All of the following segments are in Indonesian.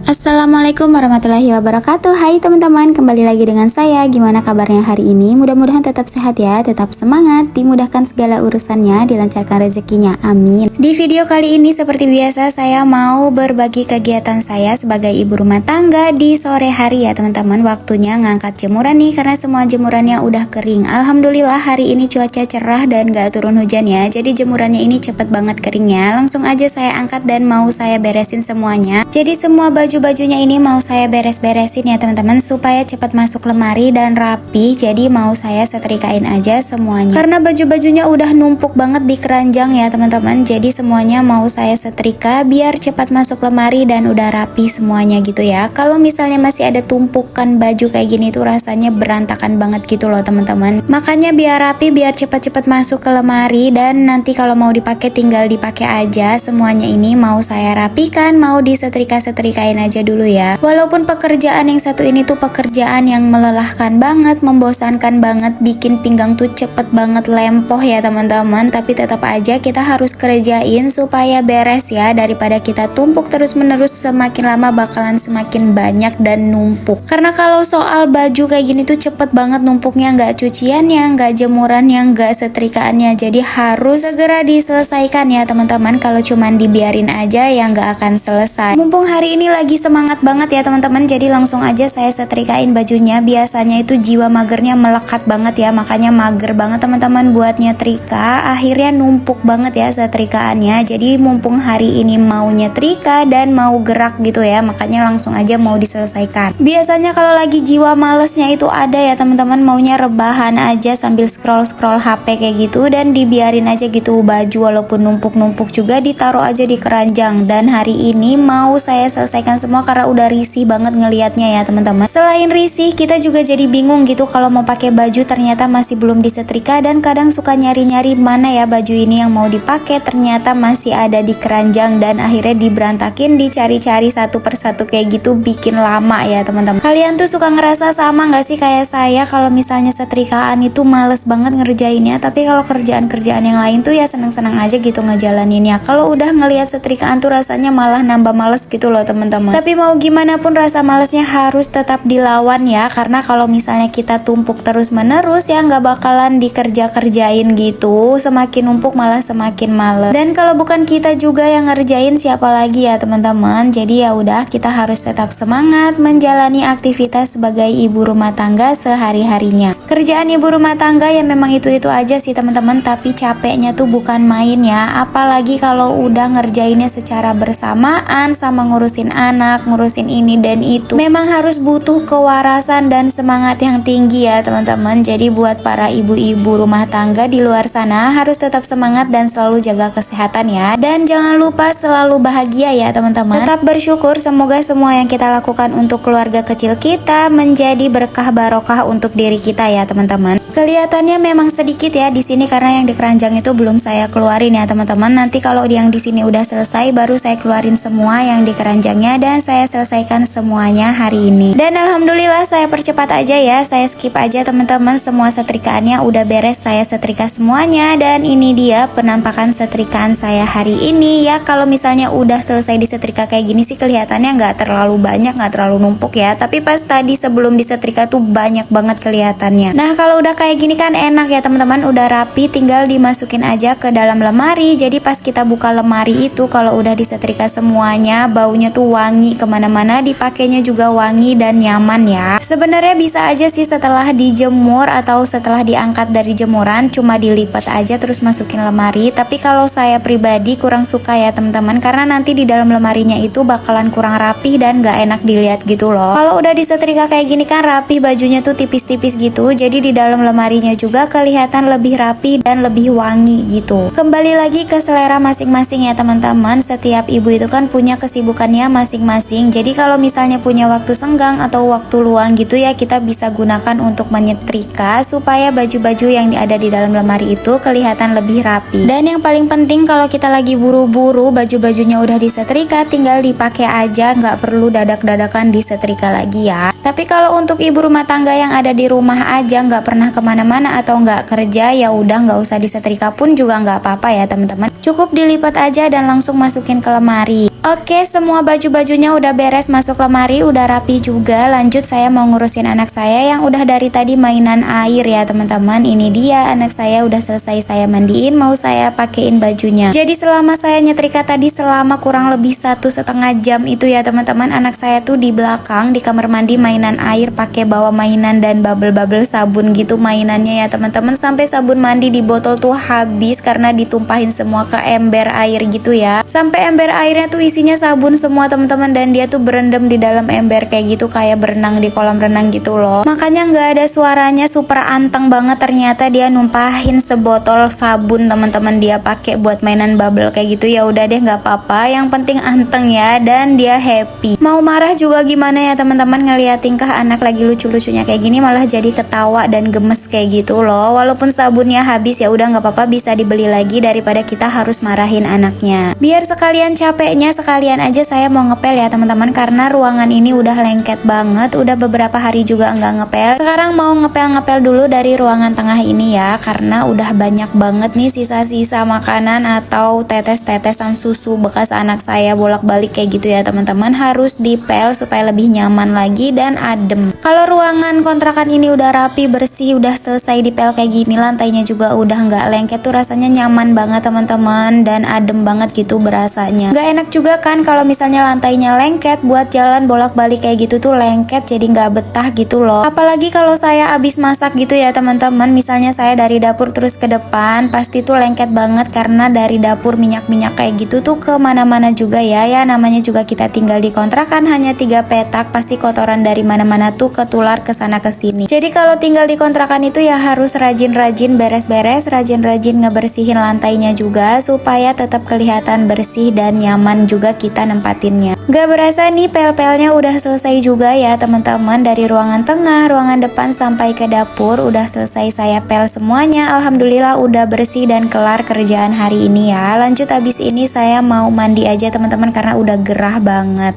Assalamualaikum warahmatullahi wabarakatuh. Hai teman-teman, kembali lagi dengan saya. Gimana kabarnya hari ini? Mudah-mudahan tetap sehat ya, tetap semangat, dimudahkan segala urusannya, dilancarkan rezekinya, amin. Di video kali ini seperti biasa saya mau berbagi kegiatan saya sebagai ibu rumah tangga di sore hari ya teman-teman. Waktunya ngangkat jemuran nih karena semua jemurannya udah kering. Alhamdulillah hari ini cuaca cerah dan gak turun hujan ya, jadi jemurannya ini cepet banget keringnya. Langsung aja saya angkat dan mau saya beresin semuanya. Jadi semua baju-bajunya ini mau saya beres-beresin ya teman-teman, supaya cepat masuk lemari dan rapi. Jadi mau saya setrikain aja semuanya, karena baju-bajunya udah numpuk banget di keranjang ya teman-teman. Jadi semuanya mau saya setrika biar cepat masuk lemari dan udah rapi semuanya gitu ya. Kalau misalnya masih ada tumpukan baju kayak gini tuh rasanya berantakan banget gitu loh teman-teman. Makanya biar rapi, biar cepat-cepat masuk ke lemari, dan nanti kalau mau dipakai tinggal dipakai aja. Semuanya ini mau saya rapikan, mau disetrika-setrikain aja dulu ya. Walaupun pekerjaan yang satu ini tuh pekerjaan yang melelahkan banget, membosankan banget, bikin pinggang tuh cepet banget lempoh ya teman-teman, tapi tetap aja kita harus kerjain supaya beres ya, daripada kita tumpuk terus-menerus, semakin lama bakalan semakin banyak dan numpuk. Karena kalau soal baju kayak gini tuh cepet banget numpuknya, nggak cuciannya, nggak jemurannya, nggak setrikaannya, jadi harus segera diselesaikan ya teman-teman. Kalau cuman dibiarin aja ya nggak akan selesai. Mumpung hari ini lagi semangat banget ya teman-teman, jadi langsung aja saya setrikain bajunya. Biasanya itu jiwa magernya melekat banget ya, makanya mager banget teman-teman buat nyetrika, akhirnya numpuk banget ya setrikaannya. Jadi mumpung hari ini mau nyetrika dan mau gerak gitu ya, makanya langsung aja mau diselesaikan. Biasanya kalau lagi jiwa malesnya itu ada ya teman-teman, maunya rebahan aja sambil scroll-scroll HP kayak gitu, dan dibiarin aja gitu baju walaupun numpuk-numpuk juga ditaruh aja di keranjang. Dan hari ini mau saya selesaikan semua karena udah risih banget ngelihatnya ya teman-teman. Selain risih, kita juga jadi bingung gitu kalau mau pakai baju ternyata masih belum disetrika, dan kadang suka nyari-nyari mana ya baju ini yang mau dipakai, ternyata masih ada di keranjang, dan akhirnya diberantakin, dicari-cari satu persatu kayak gitu, bikin lama ya teman-teman. Kalian tuh suka ngerasa sama nggak sih kayak saya, kalau misalnya setrikaan itu males banget ngerjainnya, tapi kalau kerjaan-kerjaan yang lain tuh ya seneng-seneng aja gitu ngejalaninnya. Kalau udah ngelihat setrikaan tuh rasanya malah nambah males gitu loh teman-teman. Tapi mau gimana pun rasa malesnya harus tetap dilawan ya, karena kalau misalnya kita tumpuk terus menerus ya nggak bakalan dikerja-kerjain gitu, semakin numpuk malah semakin males. Dan kalau bukan kita juga yang ngerjain, siapa lagi ya teman-teman. Jadi ya udah, kita harus tetap semangat menjalani aktivitas sebagai ibu rumah tangga sehari-harinya. Kerjaan ibu rumah tangga ya memang itu-itu aja sih teman-teman, tapi capeknya tuh bukan main ya, apalagi kalau udah ngerjainnya secara bersamaan sama ngurusin anak, ngurusin ini dan itu. Memang harus butuh kewarasan dan semangat yang tinggi ya teman-teman. Jadi buat para ibu-ibu rumah tangga di luar sana harus tetap semangat dan selalu jaga kesehatan ya. Dan jangan lupa selalu bahagia ya teman-teman. Tetap bersyukur, semoga semua yang kita lakukan untuk keluarga kecil kita menjadi berkah barokah untuk diri kita ya teman-teman. Kelihatannya memang sedikit ya di sini karena yang di keranjang itu belum saya keluarin ya teman-teman. Nanti kalau yang di sini udah selesai baru saya keluarin semua yang di keranjangnya dan saya selesaikan semuanya hari ini. Dan alhamdulillah saya percepat aja ya, saya skip aja teman-teman, semua setrikaannya udah beres, saya setrika semuanya. Dan ini dia penampakan setrikaan saya hari ini ya. Kalau misalnya udah selesai disetrika kayak gini sih kelihatannya nggak terlalu banyak, nggak terlalu numpuk ya, tapi pas tadi sebelum disetrika tuh banyak banget kelihatannya. Nah kalau udah kayak gini kan enak ya teman-teman, udah rapi, tinggal dimasukin aja ke dalam lemari. Jadi pas kita buka lemari itu kalau udah disetrika semuanya, baunya tuh wangi kemana-mana, dipakainya juga wangi dan nyaman ya. Sebenarnya bisa aja sih setelah dijemur atau setelah diangkat dari jemuran cuma dilipat aja terus masukin lemari, tapi kalau saya pribadi kurang suka ya teman-teman, karena nanti di dalam lemarinya itu bakalan kurang rapi dan gak enak dilihat gitu loh. Kalau udah disetrika kayak gini kan rapi, bajunya tuh tipis-tipis gitu, jadi di dalam lemarinya juga kelihatan lebih rapi dan lebih wangi gitu. Kembali lagi ke selera masing-masing ya teman-teman. Setiap ibu itu kan punya kesibukannya masing-masing, jadi kalau misalnya punya waktu senggang atau waktu luang gitu ya, kita bisa gunakan untuk menyetrika supaya baju-baju yang ada di dalam lemari itu kelihatan lebih rapi. Dan yang paling penting kalau kita lagi buru-buru, baju-bajunya udah disetrika, tinggal dipakai aja, nggak perlu dadak-dadakan disetrika lagi ya. Tapi kalau untuk ibu rumah tangga yang ada di rumah aja, nggak pernah kemana-mana atau nggak kerja, ya udah nggak usah disetrika pun juga nggak apa-apa ya teman-teman. Cukup dilipat aja dan langsung masukin ke lemari. Oke, semua baju-bajunya udah beres masuk lemari, udah rapi juga. Lanjut saya mau ngurusin anak saya yang udah dari tadi mainan air ya teman-teman. Ini dia anak saya udah selesai saya mandiin, mau saya pakein bajunya. Jadi selama saya nyetrika tadi selama kurang lebih 1,5 jam itu ya teman-teman, anak saya tuh di belakang di kamar mandi mainan air, pakai bawa mainan dan bubble-bubble sabun gitu mainannya ya teman-teman. Sampai sabun mandi di botol tuh habis karena ditumpahin semua ke ember air gitu ya. Sampai ember airnya tuh isinya sabun semua teman-teman, dan dia tuh berendam di dalam ember kayak gitu, kayak berenang di kolam renang gitu loh. Makanya nggak ada suaranya, super anteng banget. Ternyata dia numpahin sebotol sabun teman-teman, dia pakai buat mainan bubble kayak gitu. Ya udah deh, nggak apa-apa, yang penting anteng ya, dan dia happy. Mau marah juga gimana ya teman-teman, ngeliat tingkah anak lagi lucu-lucunya kayak gini malah jadi ketawa dan gemes kayak gitu loh. Walaupun sabunnya habis ya udah nggak apa-apa, bisa dibeli lagi daripada kita harus marahin anaknya. Biar sekalian capeknya, sekalian aja saya mau ngepel ya teman-teman, karena ruangan ini udah lengket banget, udah beberapa hari juga nggak ngepel. Sekarang mau ngepel-ngepel dulu dari ruangan tengah ini ya, karena udah banyak banget nih sisa-sisa makanan atau tetes-tetesan susu bekas anak saya bolak-balik kayak gitu ya teman-teman. Harus dipel supaya lebih nyaman lagi dan adem. Kalau ruangan kontrakan ini udah rapi, bersih, udah selesai dipel kayak gini, lantainya juga udah nggak lengket tuh, rasanya nyaman banget teman-teman, dan adem banget gitu berasanya. Nggak enak juga kan kalau misalnya lantainya lengket, buat jalan bolak-balik kayak gitu tuh lengket, jadi nggak betah gitu loh. Apalagi kalau saya abis masak gitu ya teman-teman, misalnya saya dari dapur terus ke depan, pasti tuh lengket banget karena dari dapur minyak-minyak kayak gitu tuh kemana-mana juga ya. Ya namanya juga kita tinggal di kontrakan hanya 3 petak, pasti kotoran dari mana-mana tuh ketular ke sana ke sini. Jadi kalau tinggal di kontrakan itu ya harus rajin-rajin beres-beres, rajin-rajin ngebersihin lantainya juga supaya tetap kelihatan bersih dan nyaman juga kita nempatinnya. Gak berasa nih pel-pelnya udah selesai juga ya teman-teman, dari ruangan tengah, ruangan depan sampai ke dapur udah selesai saya pel semuanya. Alhamdulillah udah bersih dan kelar kerjaan hari ini ya. Lanjut habis ini saya mau mandi aja teman-teman karena udah gerah banget.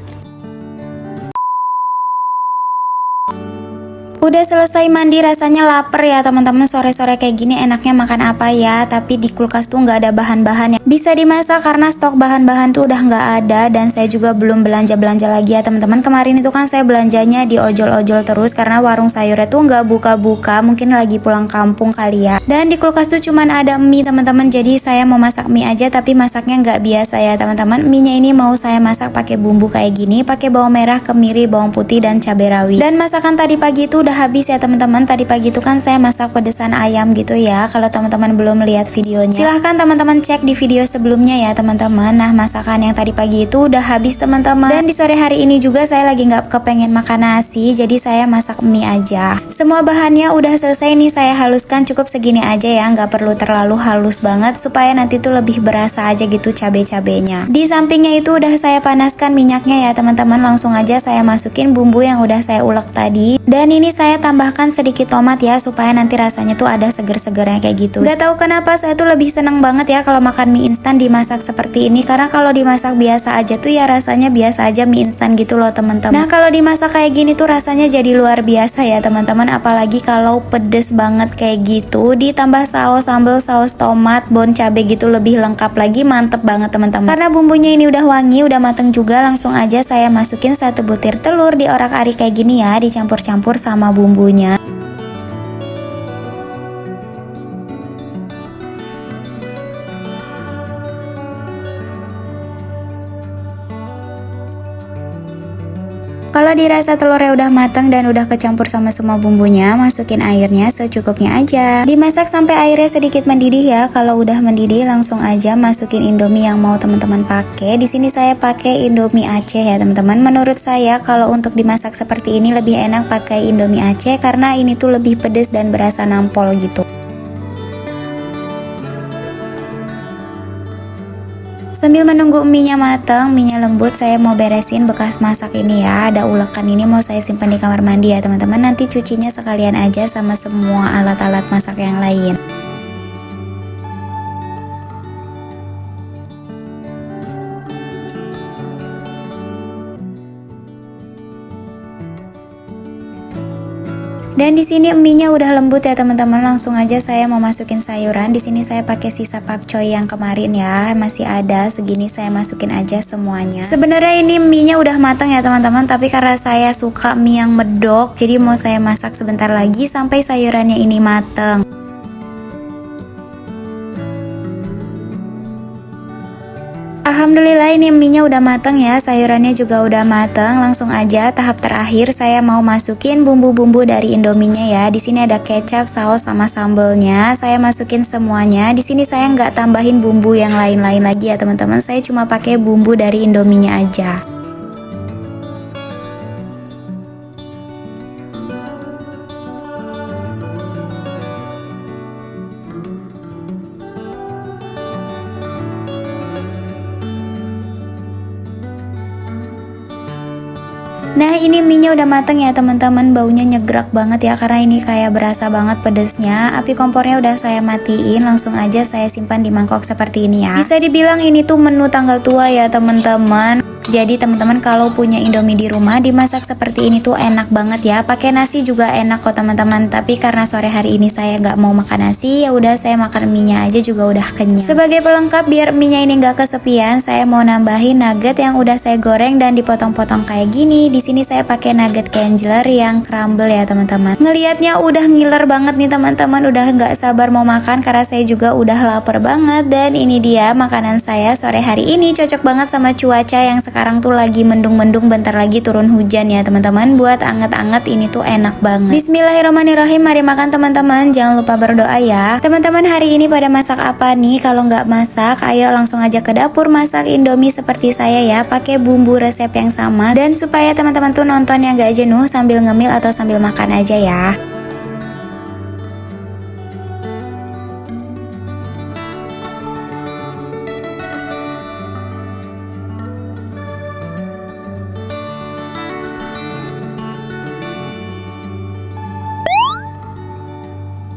Udah selesai mandi, rasanya lapar ya teman-teman. Sore-sore kayak gini enaknya makan apa ya, tapi di kulkas tuh nggak ada bahan-bahan yang bisa dimasak karena stok bahan-bahan tuh udah nggak ada. Dan saya juga belum belanja-belanja lagi ya teman-teman. Kemarin itu kan saya belanjanya di ojol-ojol terus karena warung sayurnya tuh nggak buka-buka, mungkin lagi pulang kampung kali ya. Dan di kulkas tuh cuman ada mie teman-teman, jadi saya mau masak mie aja, tapi masaknya nggak biasa ya teman-teman. Mie-nya ini mau saya masak pakai bumbu kayak gini, pakai bawang merah, kemiri, bawang putih, dan cabai rawit. Dan masakan tadi pagi itu udah habis ya teman-teman. Tadi pagi itu kan saya masak pedesan ayam gitu ya. Kalau teman-teman belum lihat videonya, silahkan teman-teman cek di video sebelumnya ya teman-teman. Nah masakan yang tadi pagi itu udah habis teman-teman. Dan di sore hari ini juga saya lagi nggak kepengen makan nasi, jadi saya masak mie aja. Semua bahannya udah selesai nih, saya haluskan cukup segini aja ya, nggak perlu terlalu halus banget supaya nanti tuh lebih berasa aja gitu cabai-cabainya. Di sampingnya itu udah saya panaskan minyaknya ya teman-teman. Langsung aja saya masukin bumbu yang udah saya ulek tadi. Dan ini saya tambahkan sedikit tomat ya, supaya nanti rasanya tuh ada seger-segernya kayak gitu. Gak tahu kenapa saya tuh lebih seneng banget ya kalau makan mie instan dimasak seperti ini, karena kalau dimasak biasa aja tuh ya rasanya biasa aja mie instan gitu loh teman-teman. Nah kalau dimasak kayak gini tuh rasanya jadi luar biasa ya teman-teman, apalagi kalau pedes banget kayak gitu, ditambah saus sambal, saus tomat, bon cabe gitu, lebih lengkap lagi, mantep banget teman-teman. Karena bumbunya ini udah wangi, udah mateng juga, langsung aja saya masukin 1 butir telur, diorak-arik kayak gini ya, dicampur-campur sama bumbunya. Kalau dirasa telurnya udah mateng dan udah kecampur sama semua bumbunya, masukin airnya secukupnya aja. Dimasak sampai airnya sedikit mendidih ya. Kalau udah mendidih langsung aja masukin Indomie yang mau teman-teman pakai. Di sini saya pakai Indomie Aceh ya teman-teman. Menurut saya kalau untuk dimasak seperti ini lebih enak pakai Indomie Aceh karena ini tuh lebih pedes dan berasa nampol gitu. Sambil menunggu mie-nya matang, mie-nya lembut, saya mau beresin bekas masak ini ya. Ada ulekan ini mau saya simpan di kamar mandi ya teman-teman. Nanti cucinya sekalian aja sama semua alat-alat masak yang lain. Dan di sini mie-nya udah lembut ya teman-teman. Langsung aja saya mau masukin sayuran. Di sini saya pakai sisa pakcoy yang kemarin ya, masih ada segini, saya masukin aja semuanya. Sebenarnya ini mie-nya udah matang ya teman-teman, tapi karena saya suka mie yang medok, jadi mau saya masak sebentar lagi sampai sayurannya ini matang. Alhamdulillah ini mie-nya udah mateng ya, sayurannya juga udah mateng. Langsung aja tahap terakhir saya mau masukin bumbu-bumbu dari Indominya ya. Di sini ada kecap, saus sama sambelnya. Saya masukin semuanya. Di sini saya nggak tambahin bumbu yang lain-lain lagi ya teman-teman. Saya cuma pakai bumbu dari Indominya aja. Nah ini mie-nya udah mateng ya teman-teman, baunya nyegrak banget ya karena ini kayak berasa banget pedesnya. Api kompornya udah saya matiin, langsung aja saya simpan di mangkok seperti ini ya. Bisa dibilang ini tuh menu tanggal tua ya teman-teman. Jadi teman-teman kalau punya Indomie di rumah, dimasak seperti ini tuh enak banget ya. Pakai nasi juga enak kok teman-teman. Tapi karena sore hari ini saya nggak mau makan nasi, ya udah saya makan mie-nya aja juga udah kenyang. Sebagai pelengkap biar mie-nya ini nggak kesepian, saya mau nambahin nugget yang udah saya goreng dan dipotong-potong kayak gini. Di sini saya pakai nugget Kangler yang crumble ya teman-teman. Ngelihatnya udah ngiler banget nih teman-teman, udah nggak sabar mau makan karena saya juga udah lapar banget. Dan ini dia makanan saya sore hari ini, cocok banget sama cuaca yang sekarang tuh lagi mendung-mendung, bentar lagi turun hujan ya teman-teman. Buat anget-anget ini tuh enak banget. Bismillahirrahmanirrahim, mari makan teman-teman. Jangan lupa berdoa ya. Teman-teman hari ini pada masak apa nih? Kalau nggak masak, ayo langsung aja ke dapur masak Indomie seperti saya ya. Pakai bumbu resep yang sama. Dan supaya teman-teman tuh nontonnya nggak jenuh sambil ngemil atau sambil makan aja ya.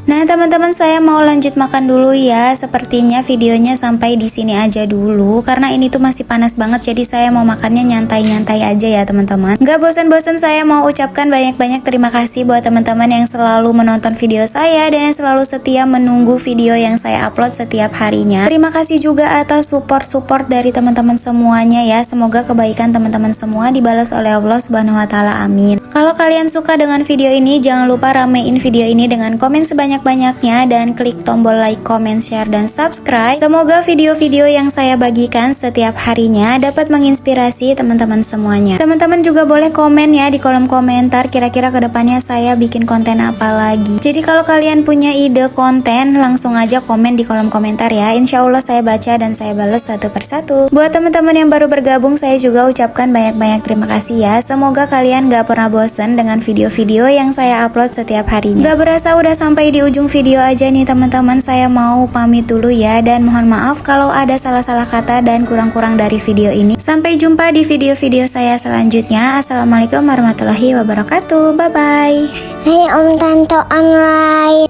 Nah teman-teman, saya mau lanjut makan dulu ya. Sepertinya videonya sampai di sini aja dulu karena ini tuh masih panas banget, jadi saya mau makannya nyantai-nyantai aja ya teman-teman. Gak bosan-bosan saya mau ucapkan banyak-banyak terima kasih buat teman-teman yang selalu menonton video saya dan yang selalu setia menunggu video yang saya upload setiap harinya. Terima kasih juga atas support dari teman-teman semuanya ya. Semoga kebaikan teman-teman semua dibalas oleh Allah Subhanahu wa taala. Amin. Kalau kalian suka dengan video ini, jangan lupa ramein video ini dengan komen sebanyak-banyaknya dan klik tombol like, comment, share, dan subscribe. Semoga video-video yang saya bagikan setiap harinya dapat menginspirasi teman-teman semuanya. Teman-teman juga boleh komen ya di kolom komentar kira-kira kedepannya saya bikin konten apa lagi. Jadi kalau kalian punya ide konten, langsung aja komen di kolom komentar ya. Insya Allah saya baca dan saya balas satu persatu. Buat teman-teman yang baru bergabung, saya juga ucapkan banyak-banyak terima kasih ya. Semoga kalian gak pernah bosan dengan video-video yang saya upload setiap harinya. Gak berasa udah sampai di ujung video aja nih teman-teman. Saya mau pamit dulu ya, dan mohon maaf kalau ada salah-salah kata dan kurang-kurang dari video ini. Sampai jumpa di video-video saya selanjutnya. Assalamualaikum warahmatullahi wabarakatuh. Bye-bye. Hai Om Tante Online,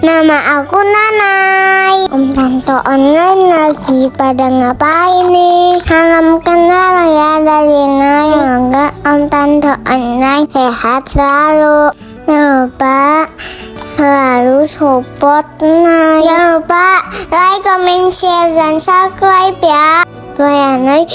nama aku Nanai. Om Tante Online lagi pada ngapain nih? Salam kenal ya dari Nay. Semoga Om Tante Online sehat selalu. Jangan lupa selalu support Nay. Jangan lupa like, comment, share, dan subscribe ya. Supaya Nay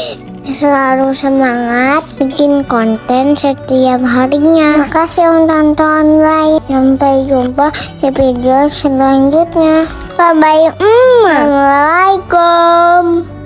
selalu semangat bikin konten setiap harinya. Makasih Om Tante Online. Sampai jumpa di video selanjutnya. Bye bye. Assalamualaikum.